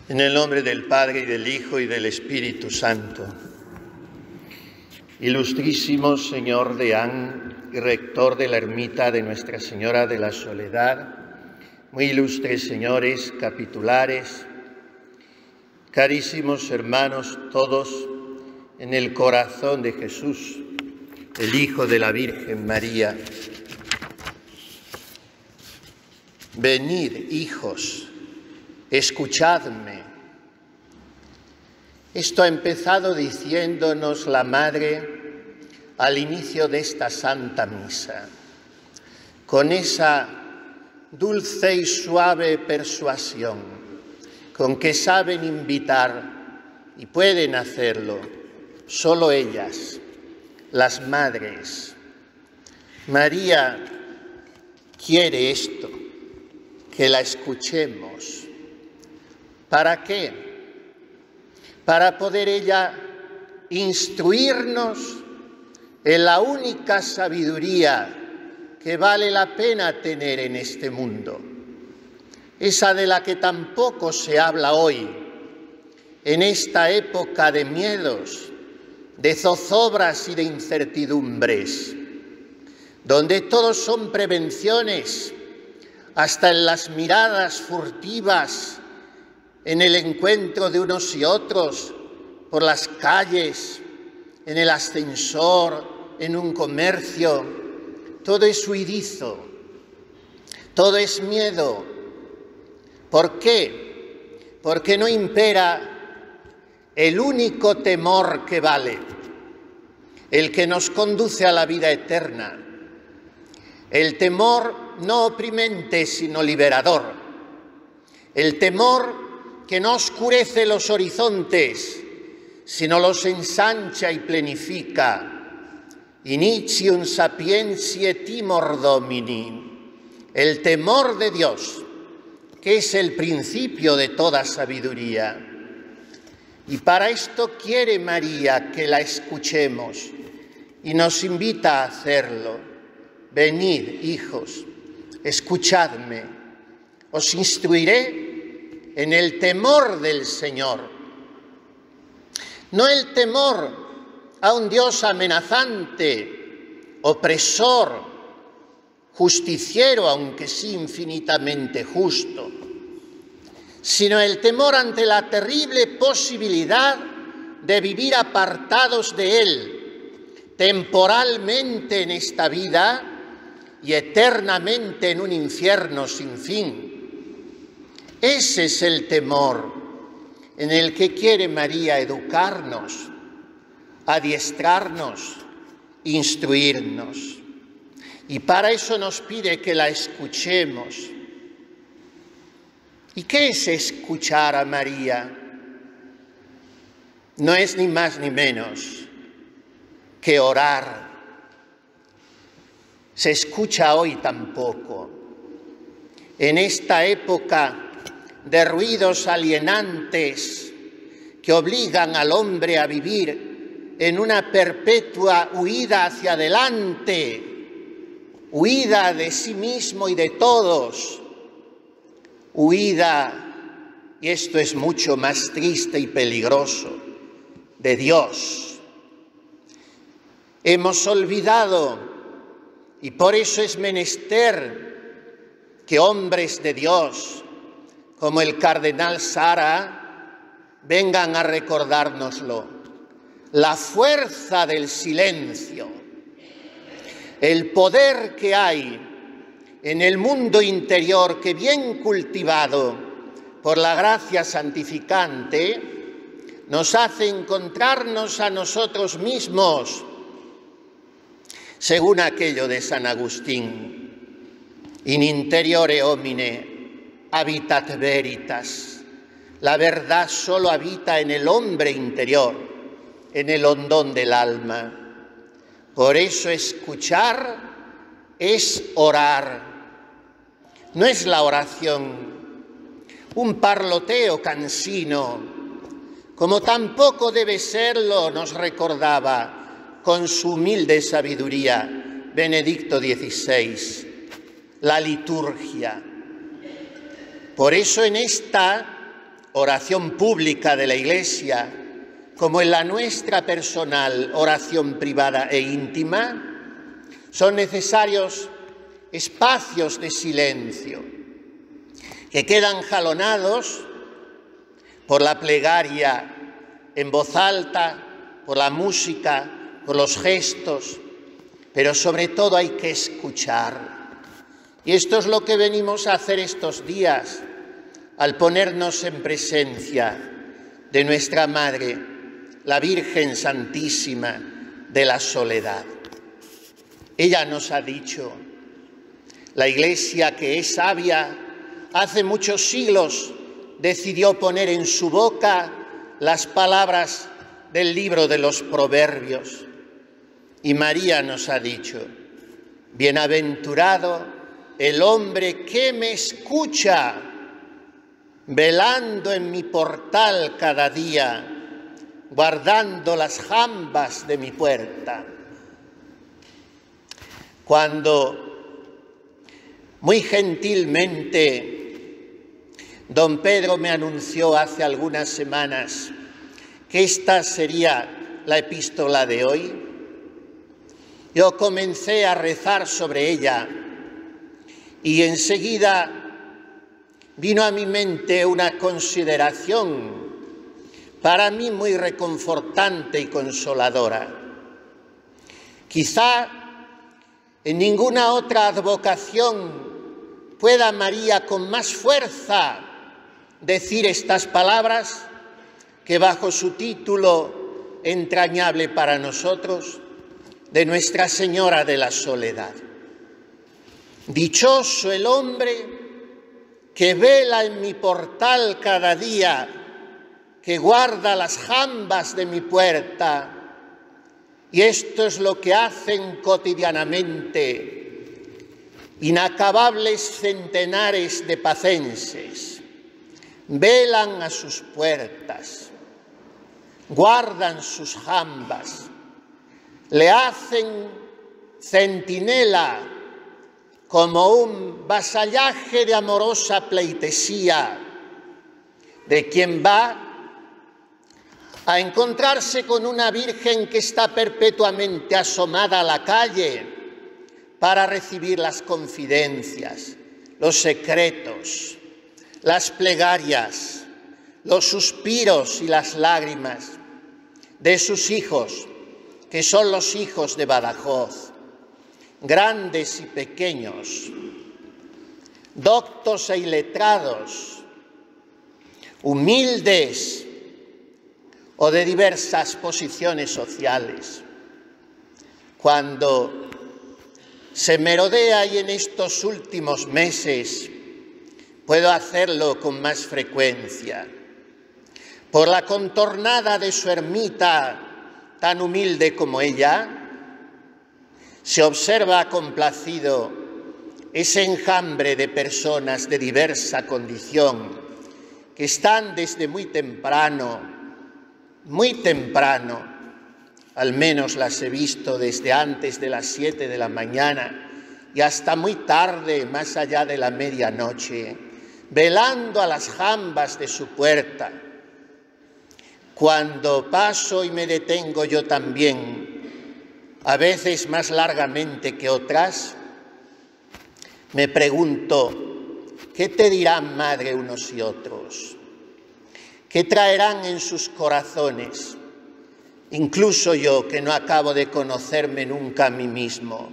En el nombre del Padre, y del Hijo, y del Espíritu Santo. Ilustrísimo Señor Deán, rector de la ermita de Nuestra Señora de la Soledad, muy ilustres señores capitulares, carísimos hermanos todos, en el corazón de Jesús, el Hijo de la Virgen María. Venid, hijos, escuchadme. Esto ha empezado diciéndonos la Madre al inicio de esta Santa Misa, con esa dulce y suave persuasión con que saben invitar y pueden hacerlo solo ellas, las madres. María quiere esto, que la escuchemos. ¿Para qué? Para poder ella instruirnos en la única sabiduría que vale la pena tener en este mundo, esa de la que tampoco se habla hoy, en esta época de miedos, de zozobras y de incertidumbres, donde todos son prevenciones, hasta en las miradas furtivas, en el encuentro de unos y otros, por las calles, en el ascensor, en un comercio. Todo es huidizo, todo es miedo. ¿Por qué? Porque no impera el único temor que vale, el que nos conduce a la vida eterna. El temor no oprimente, sino liberador. El temor que no oscurece los horizontes, sino los ensancha y plenifica. Initium sapientiae timor Domini. El temor de Dios, que es el principio de toda sabiduría. Y para esto quiere María que la escuchemos y nos invita a hacerlo. Venid, hijos, escuchadme, os instruiré en el temor del Señor. No el temor a un Dios amenazante, opresor, justiciero, aunque sí infinitamente justo, sino el temor ante la terrible posibilidad de vivir apartados de Él, temporalmente en esta vida y eternamente en un infierno sin fin. Ese es el temor en el que quiere María educarnos, adiestrarnos, instruirnos. Y para eso nos pide que la escuchemos. ¿Y qué es escuchar a María? No es ni más ni menos que orar. Se escucha hoy tampoco. En esta época de ruidos alienantes que obligan al hombre a vivir en una perpetua huida hacia adelante, huida de sí mismo y de todos, huida, y esto es mucho más triste y peligroso, de Dios. Hemos olvidado, y por eso es menester que hombres de Dios, como el cardenal Sara, vengan a recordárnoslo. La fuerza del silencio, el poder que hay en el mundo interior que, bien cultivado por la gracia santificante, nos hace encontrarnos a nosotros mismos, según aquello de San Agustín: in interiore homine habitat veritas. La verdad solo habita en el hombre interior, en el hondón del alma. Por eso escuchar es orar. No es la oración un parloteo cansino, como tampoco debe serlo, nos recordaba con su humilde sabiduría Benedicto XVI, la liturgia. Por eso en esta oración pública de la Iglesia, como en la nuestra personal oración privada e íntima, son necesarios espacios de silencio que quedan jalonados por la plegaria en voz alta, por la música, por los gestos, pero sobre todo hay que escuchar. Y esto es lo que venimos a hacer estos días, al ponernos en presencia de nuestra Madre, la Virgen Santísima de la Soledad. Ella nos ha dicho, la Iglesia, que es sabia, hace muchos siglos decidió poner en su boca las palabras del libro de los Proverbios. Y María nos ha dicho, bienaventurado el hombre que me escucha, velando en mi portal cada día, guardando las jambas de mi puerta. Cuando muy gentilmente don Pedro me anunció hace algunas semanas que esta sería la epístola de hoy, yo comencé a rezar sobre ella y enseguida vino a mi mente una consideración para mí muy reconfortante y consoladora. Quizá en ninguna otra advocación pueda María con más fuerza decir estas palabras que bajo su título entrañable para nosotros de Nuestra Señora de la Soledad. Dichoso el hombre que vela en mi portal cada día, que guarda las jambas de mi puerta. Y esto es lo que hacen cotidianamente inacabables centenares de pacenses. Velan a sus puertas, guardan sus jambas, le hacen centinela como un vasallaje de amorosa pleitesía de quien va a encontrarse con una Virgen que está perpetuamente asomada a la calle para recibir las confidencias, los secretos, las plegarias, los suspiros y las lágrimas de sus hijos, que son los hijos de Badajoz, grandes y pequeños, doctos e iletrados, humildes o de diversas posiciones sociales. Cuando se merodea, y en estos últimos meses puedo hacerlo con más frecuencia, por la contornada de su ermita tan humilde como ella, se observa complacido ese enjambre de personas de diversa condición que están desde muy temprano, al menos las he visto desde antes de las 7 de la mañana y hasta muy tarde, más allá de la medianoche, velando a las jambas de su puerta. Cuando paso y me detengo yo también, a veces más largamente que otras, me pregunto, ¿qué te dirán, madre, unos y otros? ¿Qué traerán en sus corazones? Incluso yo, que no acabo de conocerme nunca a mí mismo,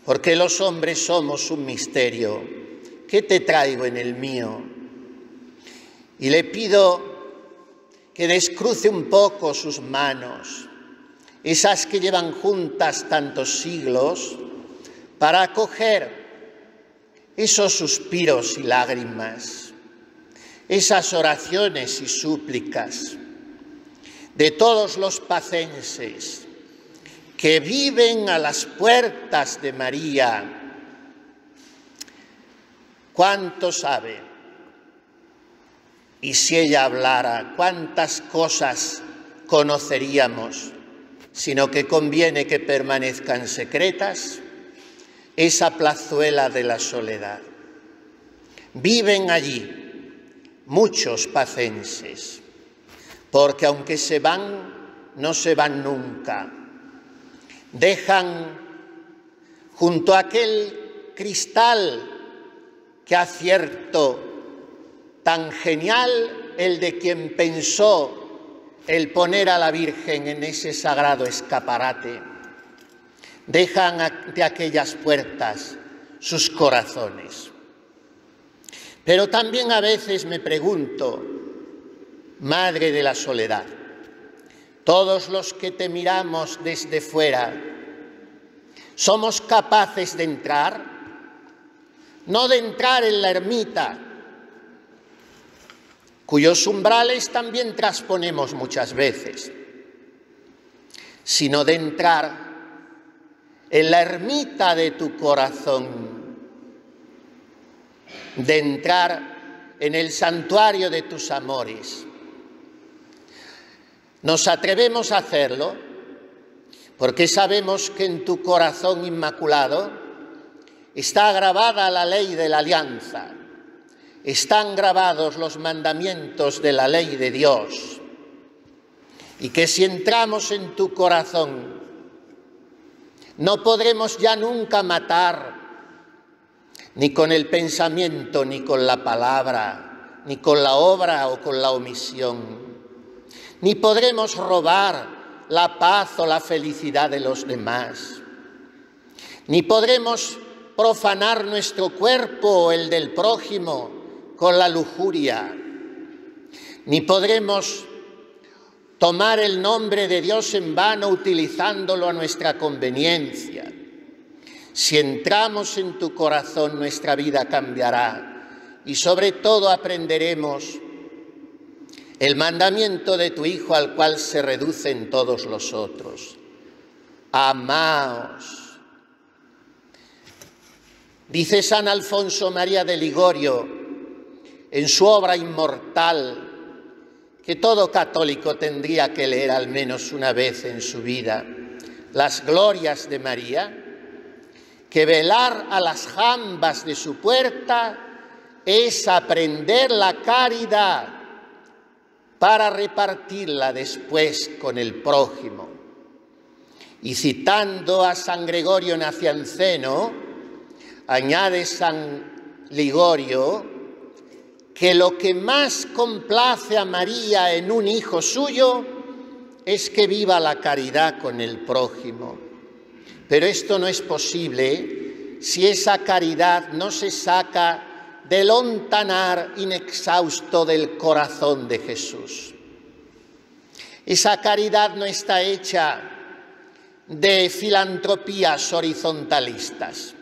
porque los hombres somos un misterio. ¿Qué te traigo en el mío? Y le pido que descruce un poco sus manos, esas que llevan juntas tantos siglos, para acoger esos suspiros y lágrimas, esas oraciones y súplicas de todos los pacenses que viven a las puertas de María. ¿Cuánto sabe? Y si ella hablara, cuántas cosas conoceríamos, sino que conviene que permanezcan secretas. Esa plazuela de la soledad. Viven allí, muchos pacenses, porque aunque se van, no se van nunca. Dejan junto a aquel cristal que acierto tan genial, el de quien pensó el poner a la Virgen en ese sagrado escaparate. Dejan de aquellas puertas sus corazones. Pero también a veces me pregunto, Madre de la Soledad, todos los que te miramos desde fuera, ¿somos capaces de entrar? No de entrar en la ermita, cuyos umbrales también trasponemos muchas veces, sino de entrar en la ermita de tu corazón, de entrar en el santuario de tus amores. Nos atrevemos a hacerlo porque sabemos que en tu corazón inmaculado está grabada la ley de la alianza, están grabados los mandamientos de la ley de Dios, y que si entramos en tu corazón no podremos ya nunca matar, ni con el pensamiento, ni con la palabra, ni con la obra o con la omisión, ni podremos robar la paz o la felicidad de los demás, ni podremos profanar nuestro cuerpo o el del prójimo con la lujuria, ni podremos tomar el nombre de Dios en vano utilizándolo a nuestra conveniencia. Si entramos en tu corazón, nuestra vida cambiará y sobre todo aprenderemos el mandamiento de tu Hijo, al cual se reducen todos los otros. Amaos. Dice San Alfonso María de Ligorio en su obra inmortal, que todo católico tendría que leer al menos una vez en su vida, Las Glorias de María, que velar a las jambas de su puerta es aprender la caridad para repartirla después con el prójimo. Y citando a San Gregorio Nacianceno, añade San Ligorio que lo que más complace a María en un hijo suyo es que viva la caridad con el prójimo. Pero esto no es posible si esa caridad no se saca del hontanar inexhausto del corazón de Jesús. Esa caridad no está hecha de filantropías horizontalistas,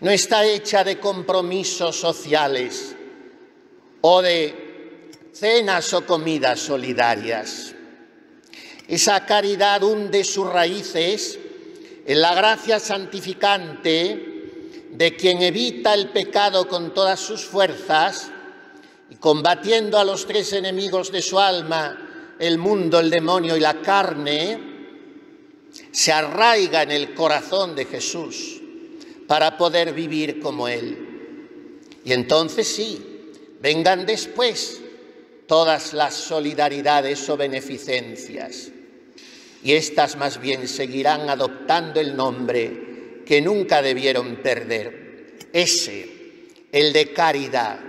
no está hecha de compromisos sociales o de cenas o comidas solidarias. Esa caridad hunde sus raíces en la gracia santificante de quien evita el pecado con todas sus fuerzas y combatiendo a los tres enemigos de su alma, el mundo, el demonio y la carne, se arraiga en el corazón de Jesús para poder vivir como Él. Y entonces sí, vengan después todas las solidaridades o beneficencias, y éstas más bien seguirán adoptando el nombre que nunca debieron perder, ese, el de caridad,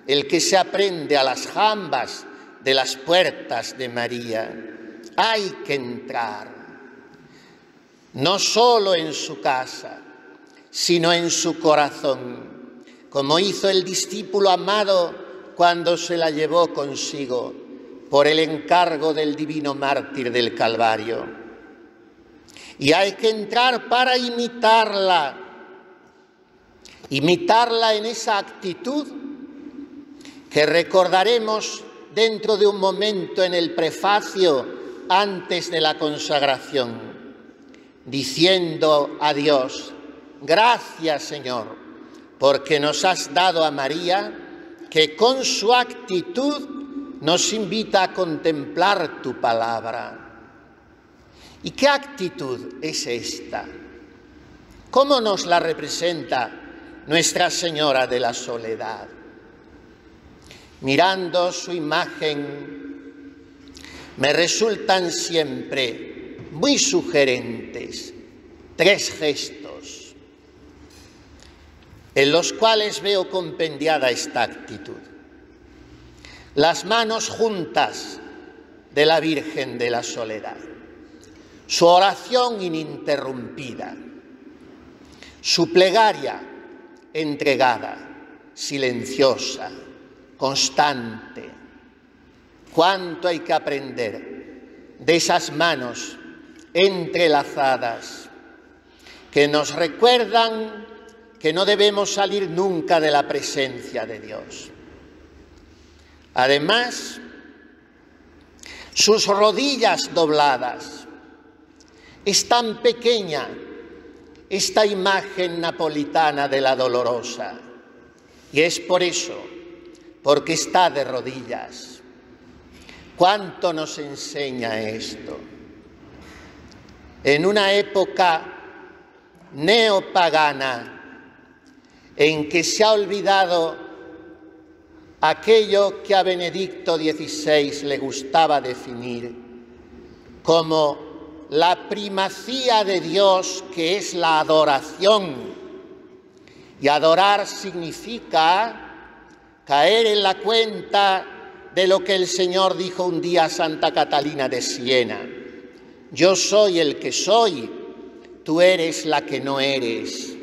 el que se aprende a las jambas de las puertas de María. Hay que entrar, no solo en su casa, sino en su corazón, como hizo el discípulo amado cuando se la llevó consigo por el encargo del divino mártir del Calvario. Y hay que entrar para imitarla en esa actitud que recordaremos dentro de un momento en el prefacio antes de la consagración, diciendo a Dios: gracias, Señor, porque nos has dado a María, que con su actitud nos invita a contemplar tu palabra. ¿Y qué actitud es esta? ¿Cómo nos la representa Nuestra Señora de la Soledad? Mirando su imagen, me resultan siempre muy sugerentes 3 gestos en los cuales veo compendiada esta actitud. Las manos juntas de la Virgen de la Soledad, su oración ininterrumpida, su plegaria entregada, silenciosa, constante. Cuánto hay que aprender de esas manos entrelazadas que nos recuerdan que no debemos salir nunca de la presencia de Dios. Además, sus rodillas dobladas. Es tan pequeña esta imagen napolitana de la Dolorosa, y es por eso, porque está de rodillas. ¿Cuánto nos enseña esto? En una época neopagana en que se ha olvidado aquello que a Benedicto XVI le gustaba definir como la primacía de Dios, que es la adoración. Y adorar significa caer en la cuenta de lo que el Señor dijo un día a Santa Catalina de Siena: yo soy el que soy, tú eres la que no eres.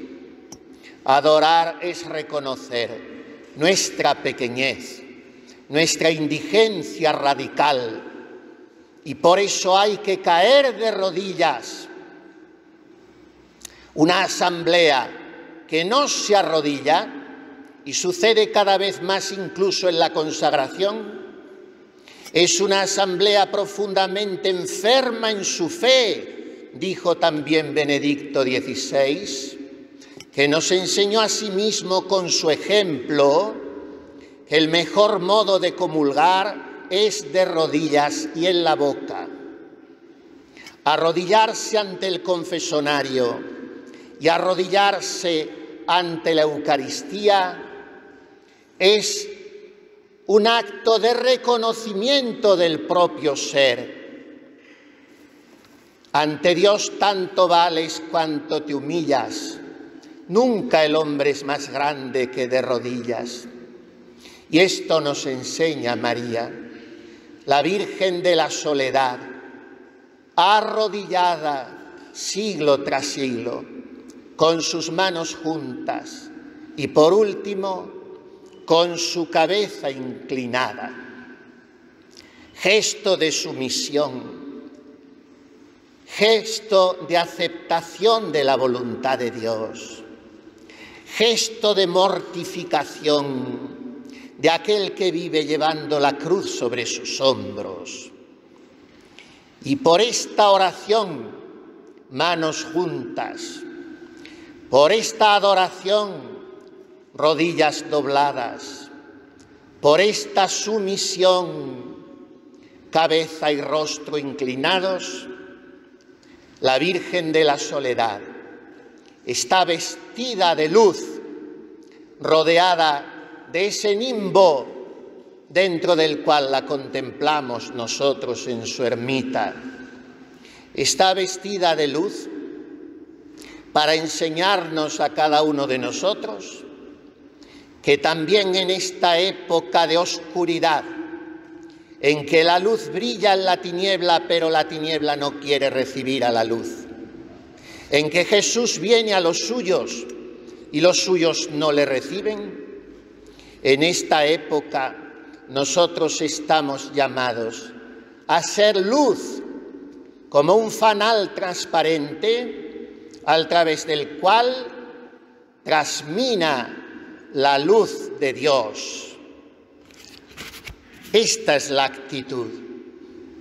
Adorar es reconocer nuestra pequeñez, nuestra indigencia radical, y por eso hay que caer de rodillas. Una asamblea que no se arrodilla, y sucede cada vez más incluso en la consagración, es una asamblea profundamente enferma en su fe, dijo también Benedicto XVI, que nos enseñó a sí mismo con su ejemplo que el mejor modo de comulgar es de rodillas y en la boca. Arrodillarse ante el confesonario y arrodillarse ante la Eucaristía es un acto de reconocimiento del propio ser. Ante Dios tanto vales cuanto te humillas. Nunca el hombre es más grande que de rodillas. Y esto nos enseña María, la Virgen de la Soledad, arrodillada siglo tras siglo, con sus manos juntas y por último con su cabeza inclinada. Gesto de sumisión, gesto de aceptación de la voluntad de Dios, gesto de mortificación de aquel que vive llevando la cruz sobre sus hombros. Y por esta oración, manos juntas, por esta adoración, rodillas dobladas, por esta sumisión, cabeza y rostro inclinados, la Virgen de la Soledad está vestida de luz, rodeada de ese nimbo dentro del cual la contemplamos nosotros en su ermita. Está vestida de luz para enseñarnos a cada uno de nosotros que también en esta época de oscuridad, en que la luz brilla en la tiniebla, pero la tiniebla no quiere recibir a la luz, en que Jesús viene a los suyos y los suyos no le reciben, en esta época nosotros estamos llamados a ser luz, como un fanal transparente a través del cual trasmina la luz de Dios. Esta es la actitud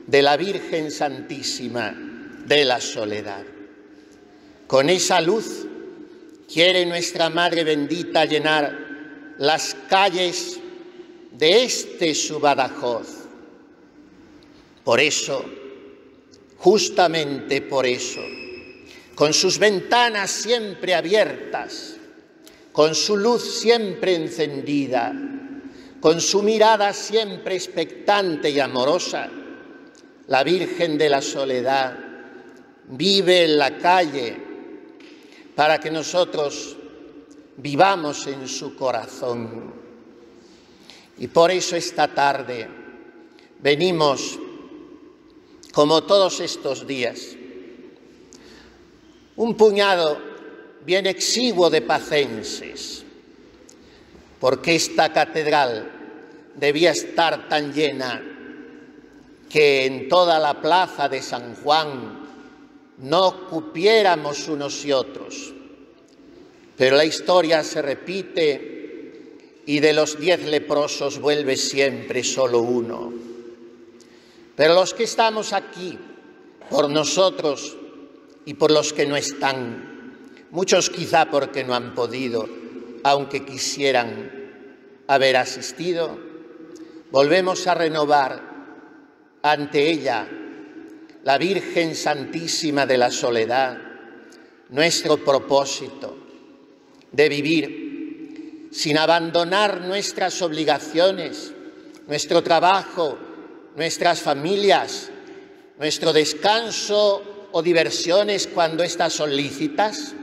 de la Virgen Santísima de la Soledad. Con esa luz quiere nuestra Madre bendita llenar las calles de este su Badajoz. Por eso, justamente por eso, con sus ventanas siempre abiertas, con su luz siempre encendida, con su mirada siempre expectante y amorosa, la Virgen de la Soledad vive en la calle para que nosotros vivamos en su corazón. Y por eso esta tarde venimos, como todos estos días, un puñado bien exiguo de pacenses, porque esta catedral debía estar tan llena que en toda la plaza de San Juan no cupiéramos unos y otros. Pero la historia se repite y de los 10 leprosos vuelve siempre solo uno. Pero los que estamos aquí, por nosotros y por los que no están, muchos quizá porque no han podido, aunque quisieran haber asistido, volvemos a renovar ante ella, la Virgen Santísima de la Soledad, nuestro propósito de vivir sin abandonar nuestras obligaciones, nuestro trabajo, nuestras familias, nuestro descanso o diversiones cuando éstas son lícitas,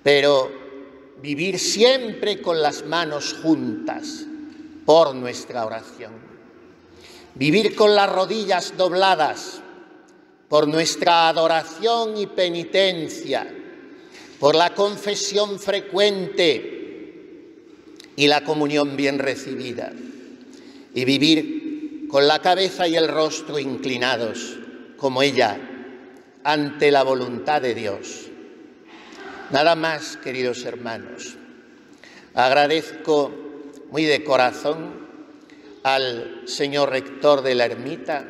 pero vivir siempre con las manos juntas por nuestra oración. Vivir con las rodillas dobladas por nuestra adoración y penitencia, por la confesión frecuente y la comunión bien recibida. Y vivir con la cabeza y el rostro inclinados, como ella, ante la voluntad de Dios. Nada más, queridos hermanos. Agradezco muy de corazón al señor rector de la ermita,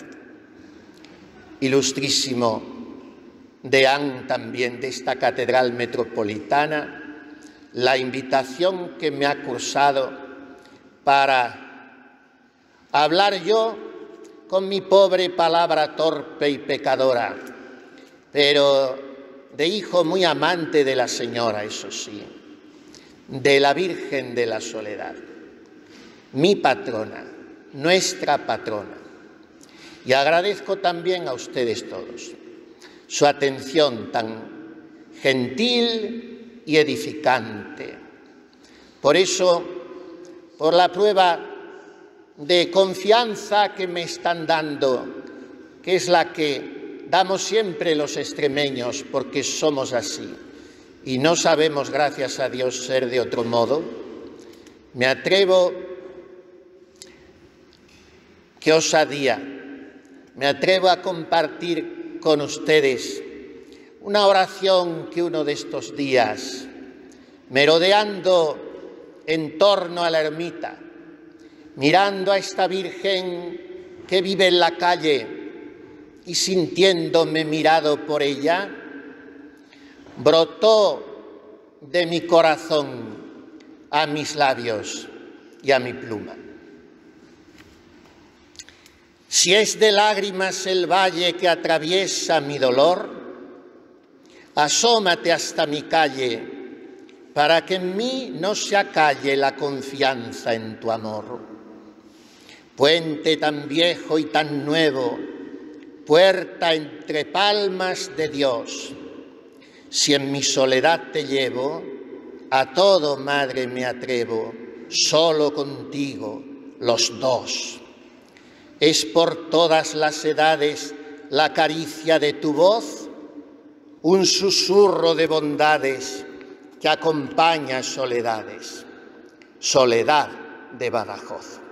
ilustrísimo deán también de esta catedral metropolitana, la invitación que me ha cursado para hablar yo con mi pobre palabra torpe y pecadora, pero de hijo muy amante de la Señora, eso sí, de la Virgen de la Soledad, mi patrona, nuestra patrona. Y agradezco también a ustedes todos su atención tan gentil y edificante. Por eso, por la prueba de confianza que me están dando, que es la que damos siempre los extremeños, porque somos así y no sabemos, gracias a Dios, ser de otro modo, me atrevo, qué osadía, me atrevo a compartir con ustedes una oración que uno de estos días, merodeando en torno a la ermita, mirando a esta Virgen que vive en la calle y sintiéndome mirado por ella, brotó de mi corazón a mis labios y a mi pluma. Si es de lágrimas el valle que atraviesa mi dolor, asómate hasta mi calle para que en mí no se acalle la confianza en tu amor. Puente tan viejo y tan nuevo, puerta entre palmas de Dios, si en mi soledad te llevo, a todo, madre, me atrevo, solo contigo, los dos. Es por todas las edades la caricia de tu voz, un susurro de bondades que acompaña soledades, soledad de Badajoz.